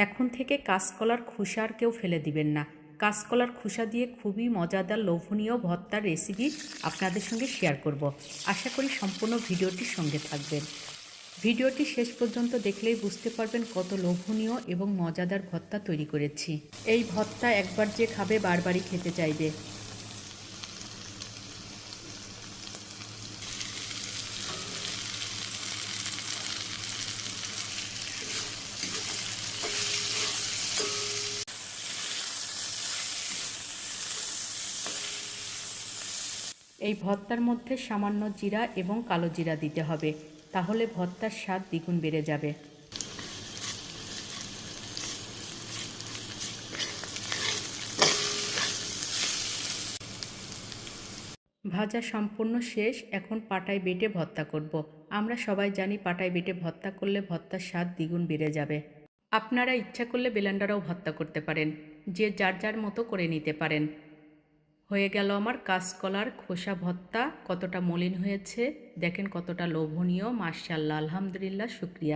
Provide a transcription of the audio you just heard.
এখন থেকে কাঁচকলার খোসা আর কেউ ফেলে দিবেন না। কাঁচকলার খোসা দিয়ে খুবই মজাদার লোভনীয় ভর্তার রেসিপি আপনাদের সঙ্গে শেয়ার করব। আশা করি সম্পূর্ণ ভিডিওটির সঙ্গে থাকবেন। ভিডিওটি শেষ পর্যন্ত দেখলেই বুঝতে পারবেন কত লোভনীয় এবং মজাদার ভর্তা তৈরি করেছি। এই ভর্তা একবার যে খাবে বারবারই খেতে চাইবে। এই ভর্তার মধ্যে সামান্য জিরা এবং কালো জিরা দিতে হবে, তাহলে ভর্তার স্বাদ দ্বিগুণ বেড়ে যাবে। ভাজা সম্পূর্ণ শেষ। এখন পাটায় বেটে ভর্তা করব। আমরা সবাই জানি পাটায় বেটে ভর্তা করলে ভর্তার স্বাদ দ্বিগুণ বেড়ে যাবে। আপনারা ইচ্ছা করলে ব্লেন্ডারেও ভর্তা করতে পারেন, যে যার যার মতো করে নিতে পারেন। হয়ে গেল আমার কাঁচকলার খোসা ভর্তা। কতটা মলিন হয়েছে দেখেন, কতটা লোভনীয়। মাশাআল্লাহ, আলহামদুলিল্লাহ, শুকরিয়া।